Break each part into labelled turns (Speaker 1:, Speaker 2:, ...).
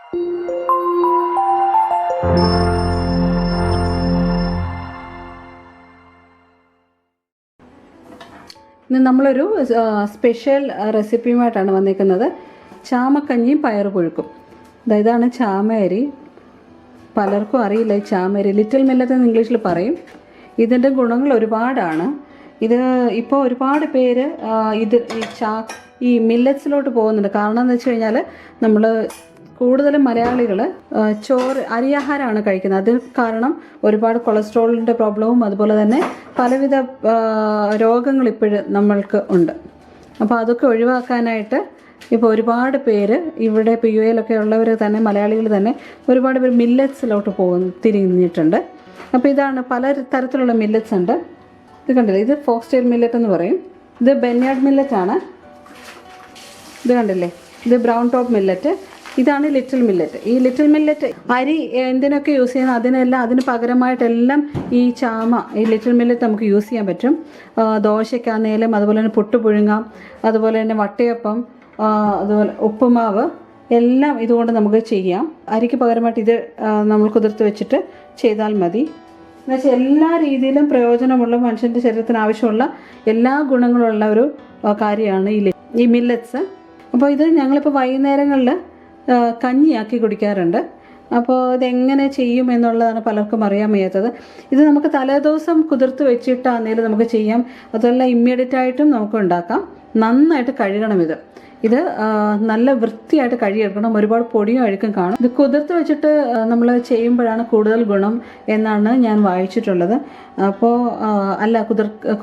Speaker 1: ഇന്ന് നമ്മളൊരു സ്പെഷ്യൽ റെസിപ്പിയുമായിട്ടാണ് വന്നിരിക്കുന്നത്. ചാമക്കഞ്ഞിയും പയറുപുഴുക്കും. ഇതാണ് ചാമയരി. പലർക്കും അറിയില്ല ഈ ചാമയരി. ലിറ്റിൽ മില്ലറ്റ് എന്ന് ഇംഗ്ലീഷിൽ പറയും. ഇതിൻ്റെ ഗുണങ്ങൾ ഒരുപാടാണ്. ഇത് ഇപ്പോൾ ഒരുപാട് പേര് ഈ മില്ലറ്റ്സിലോട്ട് പോകുന്നുണ്ട്. കാരണം എന്ന് വെച്ച് കഴിഞ്ഞാൽ നമ്മൾ കൂടുതലും മലയാളികൾ അരിയാഹാരമാണ് കഴിക്കുന്നത്. അതിന് കാരണം ഒരുപാട് കൊളസ്ട്രോളിൻ്റെ പ്രോബ്ലവും അതുപോലെ തന്നെ പലവിധ രോഗങ്ങൾ ഇപ്പോഴും നമ്മൾക്ക് ഉണ്ട്. അപ്പോൾ അതൊക്കെ ഒഴിവാക്കാനായിട്ട് ഇപ്പോൾ ഒരുപാട് പേര് ഇവിടെ ഇപ്പോൾ യു എയിലൊക്കെ ഉള്ളവർ തന്നെ, മലയാളികൾ തന്നെ ഒരുപാട് പേര് മില്ലറ്റ്സിലോട്ട് തിരിഞ്ഞിട്ടുണ്ട്. അപ്പോൾ ഇതാണ് പല തരത്തിലുള്ള മില്ലറ്റ്സ് ഉണ്ട്. ഇത് കണ്ടില്ലേ, ഇത് ഫോക്സ്റ്റെയിൽ മില്ലറ്റ് എന്ന് പറയും. ഇത് ബെന്യാർഡ് മില്ലറ്റാണ്. ഇത് കണ്ടില്ലേ, ഇത് ബ്രൗൺ ടോപ്പ് മില്ലറ്റ്. ഇതാണ് ലിറ്റിൽ മില്ലറ്റ്. ഈ ലിറ്റിൽ മില്ലറ്റ് അരി എന്തിനൊക്കെ യൂസ് ചെയ്യുന്നത് അതിന് പകരമായിട്ടെല്ലാം ഈ ലിറ്റിൽ മില്ലറ്റ് നമുക്ക് യൂസ് ചെയ്യാൻ പറ്റും. ദോശയ്ക്കാന്നേലും അതുപോലെ തന്നെ പുട്ട് പുഴുങ്ങാം, അതുപോലെ തന്നെ വട്ടയപ്പം, അതുപോലെ ഉപ്പുമാവ് എല്ലാം ഇതുകൊണ്ട് നമുക്ക് ചെയ്യാം. അരിക്ക് പകരമായിട്ട് ഇത് നമ്മൾ കുതിർത്ത് വെച്ചിട്ട് ചെയ്താൽ മതി. എന്നുവെച്ചാൽ എല്ലാ രീതിയിലും പ്രയോജനമുള്ള, മനുഷ്യൻ്റെ ശരീരത്തിന് ആവശ്യമുള്ള എല്ലാ ഗുണങ്ങളുള്ള ഒരു കാര്യമാണ് ഈ മില്ലറ്റ്സ്. അപ്പോൾ ഇത് ഞങ്ങളിപ്പോൾ വൈകുന്നേരങ്ങളിൽ കഞ്ഞിയാക്കി കുടിക്കാറുണ്ട്. അപ്പോൾ ഇതെങ്ങനെ ചെയ്യും എന്നുള്ളതാണ് പലർക്കും അറിയാൻ വയ്യാത്തത്. ഇത് നമുക്ക് തലേദിവസം കുതിർത്ത് വെച്ചിട്ടാണെങ്കിലും നമുക്ക് ചെയ്യാം. അതുമല്ല ഇമ്മീഡിയറ്റ് ആയിട്ടും നമുക്ക് ഉണ്ടാക്കാം. നന്നായിട്ട് കഴുകണം. ഇത് നല്ല വൃത്തിയായിട്ട് കഴുകിയെടുക്കണം. ഒരുപാട് പൊടിയും അഴുക്കും കാണും. ഇത് കുതിർത്ത് വെച്ചിട്ട് നമ്മൾ ചെയ്യുമ്പോഴാണ് കൂടുതൽ ഗുണം എന്നാണ് ഞാൻ വായിച്ചിട്ടുള്ളത്. അപ്പോൾ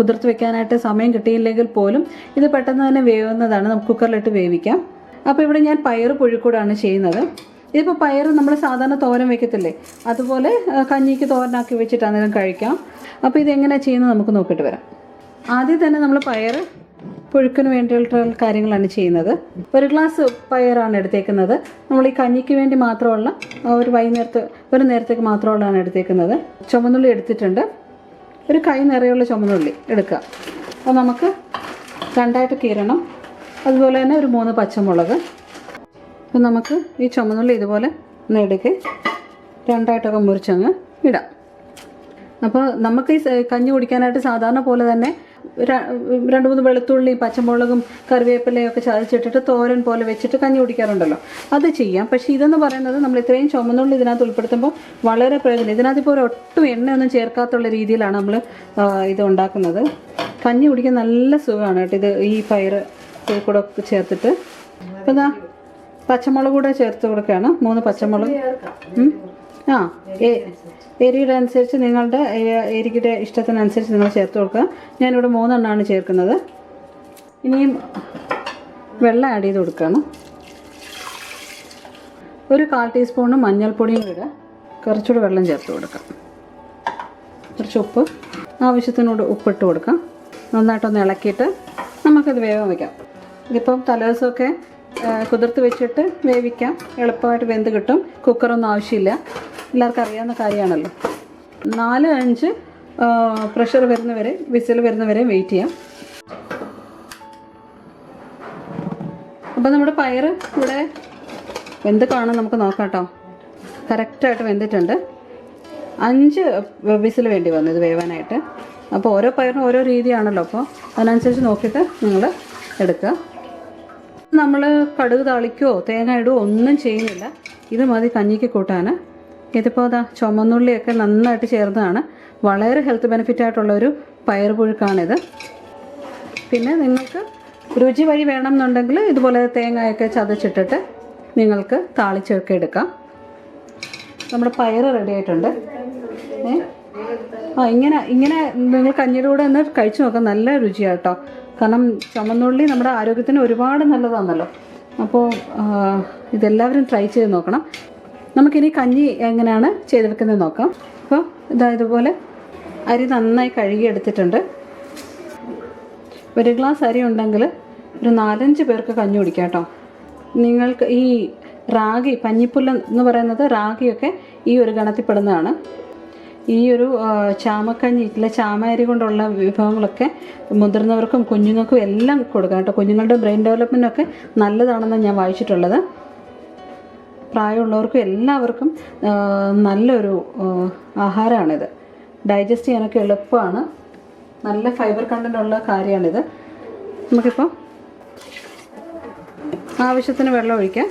Speaker 1: കുതിർത്ത് വെക്കാനായിട്ട് സമയം കിട്ടിയില്ലെങ്കിൽ പോലും ഇത് പെട്ടെന്ന് തന്നെ വേവുന്നതാണ്. നമുക്ക് കുക്കറിലിട്ട് വേവിക്കാം. അപ്പോൾ ഇവിടെ ഞാൻ പയറ് പുഴുക്കൂടാണ് ചെയ്യുന്നത്. ഇതിപ്പോൾ പയറ് നമ്മൾ സാധാരണ തോരൻ വയ്ക്കത്തില്ലേ, അതുപോലെ കഞ്ഞിക്ക് തോരനാക്കി വെച്ചിട്ട് അന്നേരം കഴിക്കാം. അപ്പോൾ ഇതെങ്ങനെയാണ് ചെയ്യുന്നത് നമുക്ക് നോക്കിയിട്ട് വരാം. ആദ്യം തന്നെ നമ്മൾ പയറ് പുഴുക്കിന് വേണ്ടിയുള്ള കാര്യങ്ങളാണ് ചെയ്യുന്നത്. 1 ഗ്ലാസ് പയറാണ് എടുത്തേക്കുന്നത്. നമ്മൾ ഈ കഞ്ഞിക്ക് വേണ്ടി മാത്രമുള്ള ഒരു നേരത്തേക്ക് മാത്രമുള്ളതാണ് എടുത്തേക്കുന്നത്. ചുമന്നുള്ളി എടുത്തിട്ടുണ്ട്. ഒരു കൈ നിറയുള്ള ചുമന്നുള്ളി എടുക്കുക. അപ്പോൾ നമുക്ക് 2ആയിട്ട് കീറണം. അതുപോലെ തന്നെ ഒരു 3 പച്ചമുളക്. അപ്പോൾ നമുക്ക് ഈ ചുമന്നുള്ളി ഇതുപോലെ എടുക്കുക, 2ആയിട്ടൊക്കെ മുറിച്ചങ്ങ് ഇടാം. അപ്പോൾ നമുക്ക് ഈ കഞ്ഞി കുടിക്കാനായിട്ട് സാധാരണ പോലെ തന്നെ 2-3 വെളുത്തുള്ളിയും പച്ചമുളകും കറിവേപ്പിലയും ഒക്കെ ചതച്ചിട്ടിട്ട് തോരൻ പോലെ വെച്ചിട്ട് കഞ്ഞി കുടിക്കാറുണ്ടല്ലോ, അത് ചെയ്യാം. പക്ഷേ ഇതെന്ന് പറയുന്നത് നമ്മൾ ഇത്രയും ചുമന്നുള്ളി ഇതിനകത്ത് ഉൾപ്പെടുത്തുമ്പോൾ വളരെ പ്രയോജനം. ഇതിനകത്തിപ്പോൾ ഒട്ടും എണ്ണയൊന്നും ചേർക്കാത്തുള്ള രീതിയിലാണ് നമ്മൾ ഇത് ഉണ്ടാക്കുന്നത്. കഞ്ഞി കുടിക്കാൻ നല്ല സുഖമാണ് കേട്ടോ. ഇത് ഈ പയറ് കൂടെ ചേർത്തിട്ട് അപ്പോൾ പച്ചമുളക് കൂടെ ചേർത്ത് കൊടുക്കുകയാണ്. 3 പച്ചമുളക്. എരിയുടെ അനുസരിച്ച് നിങ്ങളുടെ എരിയുടെ ഇഷ്ടത്തിനനുസരിച്ച് നിങ്ങൾ ചേർത്ത് കൊടുക്കുക. ഞാനിവിടെ 3 എണ്ണമാണ് ചേർക്കുന്നത്. ഇനിയും വെള്ളം ആഡ് ചെയ്ത് കൊടുക്കുകയാണ്. ഒരു 1/4 ടീസ്പൂണ് മഞ്ഞൾപ്പൊടിയും ഇടുക. കുറച്ചുകൂടി വെള്ളം ചേർത്ത് കൊടുക്കാം. കുറച്ച് ഉപ്പ്, ആവശ്യത്തിനോട് ഉപ്പിട്ട് കൊടുക്കാം. നന്നായിട്ടൊന്ന് ഇളക്കിയിട്ട് നമുക്കത് വേവാൻ വയ്ക്കാം. ഇതിപ്പം തലേദിവസമൊക്കെ കുതിർത്ത് വെച്ചിട്ട് വേവിക്കാം. എളുപ്പമായിട്ട് വെന്ത് കിട്ടും. കുക്കറൊന്നും ആവശ്യമില്ല. എല്ലാവർക്കും അറിയാവുന്ന കാര്യമാണല്ലോ. 4-5 പ്രഷർ വരുന്നവരെ, വിസിൽ വരുന്നവരെ വെയിറ്റ് ചെയ്യാം. അപ്പോൾ നമ്മുടെ പയർ ഇവിടെ വെന്ത് കാണാൻ നമുക്ക് നോക്കാം കേട്ടോ. കറക്റ്റായിട്ട് വെന്തിട്ടുണ്ട്. 5 വിസിൽ വേണ്ടി വന്നു ഇത് വേവാനായിട്ട്. അപ്പോൾ ഓരോ പയറിനും ഓരോ രീതിയാണല്ലോ. അപ്പോൾ അതിനനുസരിച്ച് നോക്കിയിട്ട് നിങ്ങൾ എടുക്കുക. നമ്മൾ കടുക് താളിക്കുകയോ തേങ്ങ ഇടുകയോ ഒന്നും ചെയ്യുന്നില്ല. ഇത് മതി കഞ്ഞിക്ക് കൂട്ടാൻ. ഇതിപ്പോൾ ചുമന്നുള്ളിയൊക്കെ നന്നായിട്ട് ചേർന്നതാണ്. വളരെ ഹെൽത്ത് ബെനിഫിറ്റായിട്ടുള്ളൊരു പയർ പുഴുക്കാണിത്. പിന്നെ നിങ്ങൾക്ക് രുചി വഴി വേണമെന്നുണ്ടെങ്കിൽ ഇതുപോലെ തേങ്ങയൊക്കെ ചതച്ചിട്ടിട്ട് നിങ്ങൾക്ക് താളിച്ചൊക്കെ എടുക്കാം. നമ്മുടെ പയർ റെഡി ആയിട്ടുണ്ട്. ഇങ്ങനെ നിങ്ങൾ കഞ്ഞിയുടെ കൂടെ ഒന്ന് കഴിച്ചു നോക്കാം. നല്ല രുചിയാണ് കേട്ടോ. കാരണം ചുമന്നുള്ളി നമ്മുടെ ആരോഗ്യത്തിന് ഒരുപാട് നല്ലതാണല്ലോ. അപ്പോൾ ഇതെല്ലാവരും ട്രൈ ചെയ്ത് നോക്കണം. നമുക്കിനി കഞ്ഞി എങ്ങനെയാണ് ചെയ്തെടുക്കുന്നത് നോക്കാം. അപ്പോൾ ഇതുപോലെ അരി നന്നായി കഴുകി എടുത്തിട്ടുണ്ട്. 1 ഗ്ലാസ് അരി ഉണ്ടെങ്കിൽ ഒരു 4-5 പേർക്ക് കഞ്ഞി കുടിക്കാം കേട്ടോ. നിങ്ങൾക്ക് ഈ റാഗി, പഞ്ഞിപ്പുല്ല് എന്ന് പറയുന്നത് റാഗിയൊക്കെ ഈ ഒരു ഗണത്തിൽപ്പെടുന്നതാണ്. ഈ ഒരു ചാമക്കഞ്ഞി ചാമയരി കൊണ്ടുള്ള വിഭവങ്ങളൊക്കെ മുതിർന്നവർക്കും കുഞ്ഞുങ്ങൾക്കും എല്ലാം കൊടുക്കാം കേട്ടോ. കുഞ്ഞുങ്ങളുടെ ബ്രെയിൻ ഡെവലപ്മെൻറ്റൊക്കെ നല്ലതാണെന്ന് ഞാൻ വായിച്ചിട്ടുള്ളത്. പ്രായമുള്ളവർക്കും എല്ലാവർക്കും നല്ലൊരു ആഹാരമാണിത്. ഡൈജസ്റ്റ് ചെയ്യാനൊക്കെ എളുപ്പമാണ്. നല്ല ഫൈബർ കണ്ടൻ്റ് ഉള്ള കാര്യമാണിത്. നമുക്കിപ്പോൾ ആവശ്യത്തിന് വെള്ളം ഒഴിക്കാം.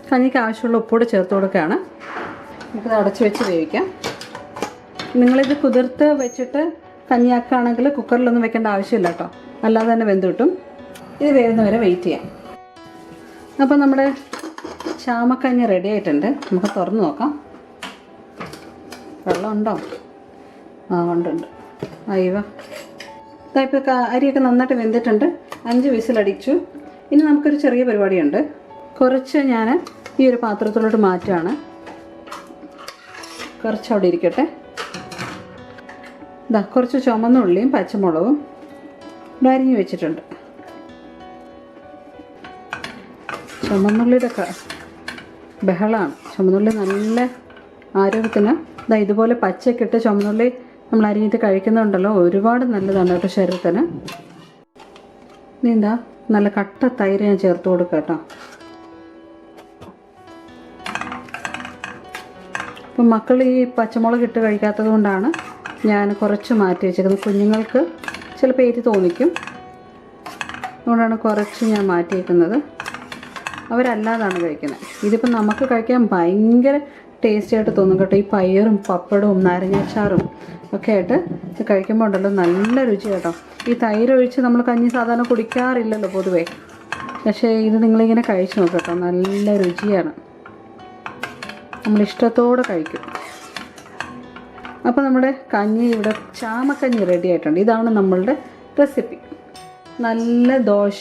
Speaker 1: കഞ്ഞിക്ക് ആവശ്യമുള്ള ഉപ്പൂടെ ചേർത്ത് കൊടുക്കുകയാണ്. നമുക്കത് അടച്ച് വെച്ച് വേവിക്കാം. നിങ്ങളിത് കുതിർത്ത് വെച്ചിട്ട് കഞ്ഞിയാക്കുകയാണെങ്കിൽ കുക്കറിലൊന്നും വെക്കേണ്ട ആവശ്യമില്ല കേട്ടോ, അല്ലാതെ തന്നെ വെന്ത് കിട്ടും. ഇത് വേവുന്നവരെ വെയിറ്റ് ചെയ്യാം. അപ്പോൾ നമ്മുടെ ചാമക്കഞ്ഞി റെഡി ആയിട്ടുണ്ട്. നമുക്ക് തുറന്ന് നോക്കാം. വെള്ളം ഉണ്ടോ? ഉണ്ട്. അയ്യോ, ഇപ്പോൾ അരിയൊക്കെ നന്നായിട്ട് വെന്തിട്ടുണ്ട്. 5 വിസിലടിച്ചു. ഇനി നമുക്കൊരു ചെറിയ പരിപാടിയുണ്ട്. കുറച്ച് ഞാൻ ഈ ഒരു പാത്രത്തിലോട്ട് മാറ്റുകയാണ്. കുറച്ച് അവിടെ ഇരിക്കട്ടെ. ഇതാ കുറച്ച് ചുമന്ന ഉള്ളിയും പച്ചമുളകും അരിഞ്ഞ് വെച്ചിട്ടുണ്ട്. ചുമന്നുള്ളിയുടെ ബഹളമാണ്. ചുമന്നുള്ളി നല്ല ആരോഗ്യത്തിന്. ഇതാ ഇതുപോലെ പച്ചക്കിട്ട് ചുമന്നുള്ളി നമ്മൾ അരിഞ്ഞിട്ട് കഴിക്കുന്നുണ്ടല്ലോ, ഒരുപാട് നല്ലതാണ് കേട്ടോ ശരീരത്തിന്. ഇനി എന്താ നല്ല കട്ട തൈര് ഞാൻ ചേർത്ത് കൊടുക്കാം കേട്ടോ. അപ്പം മക്കൾ ഈ പച്ചമുളക് ഇട്ട് കഴിക്കാത്തത് കൊണ്ടാണ് ഞാൻ കുറച്ച് മാറ്റി വെച്ചേക്കുന്നത്. കുഞ്ഞുങ്ങൾക്ക് ചിലപ്പോൾ എരി തോന്നിക്കും, അതുകൊണ്ടാണ് കുറച്ച് ഞാൻ മാറ്റി വയ്ക്കുന്നത്. അവരല്ലാതാണ് കഴിക്കുന്നത്. ഇതിപ്പോൾ നമുക്ക് കഴിക്കാൻ ഭയങ്കര ടേസ്റ്റി ആയിട്ട് തോന്നും കേട്ടോ. ഈ പയറും പപ്പടവും നാരങ്ങാച്ചാറും ഒക്കെ ആയിട്ട് ഇത് കഴിക്കുമ്പോൾ ഉണ്ടല്ലോ നല്ല രുചി കേട്ടോ. ഈ തൈര് ഒഴിച്ച് നമ്മൾ കഞ്ഞി സാധാരണ കുടിക്കാറില്ലല്ലോ പൊതുവേ, പക്ഷേ ഇത് നിങ്ങളിങ്ങനെ കഴിച്ച് നോക്കാം കേട്ടോ, നല്ല രുചിയാണ്. നമ്മളിഷ്ടത്തോടെ കഴിക്കും. അപ്പോൾ നമ്മുടെ കഞ്ഞി ഇവിടെ ചാമക്കഞ്ഞി റെഡി ആയിട്ടുണ്ട്. ഇതാണ് നമ്മളുടെ റെസിപ്പി. നല്ല ദോശ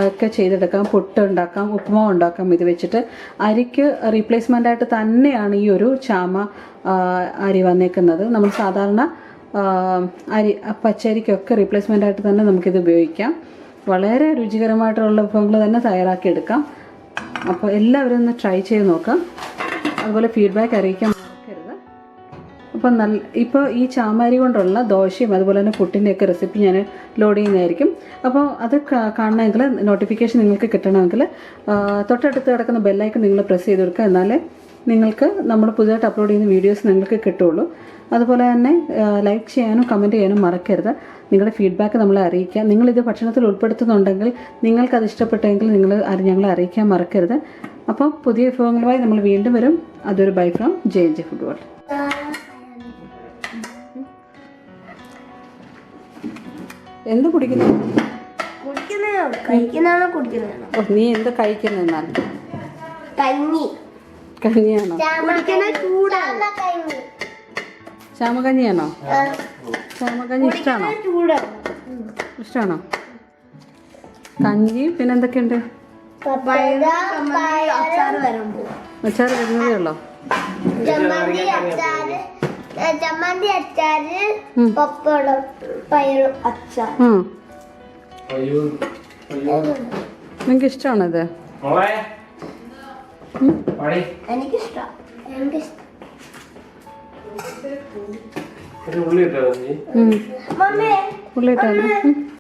Speaker 1: ഒക്കെ ചെയ്തെടുക്കാം, പുട്ട് ഉണ്ടാക്കാം, ഉപ്പുമാവ് ഉണ്ടാക്കാം. ഇത് വെച്ചിട്ട് അരിക്ക് റീപ്ലേസ്മെൻ്റ് ആയിട്ട് തന്നെയാണ് ഈ ഒരു ചാമ അരി വന്നേക്കുന്നത്. നമ്മൾ സാധാരണ അരി പച്ചരിക്കൊക്കെ റീപ്ലേസ്മെൻ്റ് ആയിട്ട് തന്നെ നമുക്കിത് ഉപയോഗിക്കാം. വളരെ രുചികരമായിട്ടുള്ള വിഭവങ്ങൾ തന്നെ തയ്യാറാക്കിയെടുക്കാം. അപ്പോൾ എല്ലാവരും ഒന്ന് ട്രൈ ചെയ്ത് നോക്കാം. അതുപോലെ ഫീഡ്ബാക്ക് അറിയിക്കാൻ മറക്കരുത്. അപ്പോൾ ഇപ്പോൾ ഈ ചാമരി കൊണ്ടുള്ള ദോശയും അതുപോലെ തന്നെ പുട്ടിൻ്റെയൊക്കെ റെസിപ്പി ഞാൻ ലോഡ് ചെയ്യുന്നതായിരിക്കും. അപ്പോൾ അത് കാണണമെങ്കിൽ നോട്ടിഫിക്കേഷൻ നിങ്ങൾക്ക് കിട്ടണമെങ്കിൽ തൊട്ടടുത്ത് കിടക്കുന്ന ബെല്ലൈക്കൺ നിങ്ങൾ പ്രസ് ചെയ്ത് കൊടുക്കുക. എന്നാലേ നിങ്ങൾക്ക് നമ്മൾ പുതിയതായിട്ട് അപ്ലോഡ് ചെയ്യുന്ന വീഡിയോസ് നിങ്ങൾക്ക് കിട്ടുള്ളൂ. അതുപോലെ തന്നെ ലൈക്ക് ചെയ്യാനും കമൻറ്റ് ചെയ്യാനും മറക്കരുത്. നിങ്ങളുടെ ഫീഡ്ബാക്ക് നമ്മളെ അറിയിക്കുക. നിങ്ങളിത് ഭക്ഷണത്തിൽ ഉൾപ്പെടുത്തുന്നുണ്ടെങ്കിൽ നിങ്ങൾക്കത് ഇഷ്ടപ്പെട്ടെങ്കിൽ ഞങ്ങളെ അറിയിക്കാൻ മറക്കരുത്. അപ്പോൾ പുതിയ വിഭവങ്ങളുമായി നമ്മൾ വീണ്ടും വരും. അതൊരു bye from JNJ food world. എന്ത് കുടിക്കുന്നു? നീ എന്ത് കഴിക്കുന്നതെന്നാണ്? കഞ്ഞിയാണോ? ചാമക്കഞ്ഞിയാണോ? ചാമക്കഞ്ഞി ഇഷ്ടമാണോ? കഞ്ഞി പിന്നെ എന്തൊക്കെയുണ്ട്? അച്ചാറ് വരുന്നതേ ഉള്ളോ?
Speaker 2: ചമ്മന്തി, അച്ചാറ്, പപ്പടം, പയറും അച്ചാർ.
Speaker 1: നിങ്ങൾക്ക് ഇഷ്ടമാണത്?
Speaker 2: എനിക്കിഷ്ടം.
Speaker 1: ഉള്ളിട്ടാണ്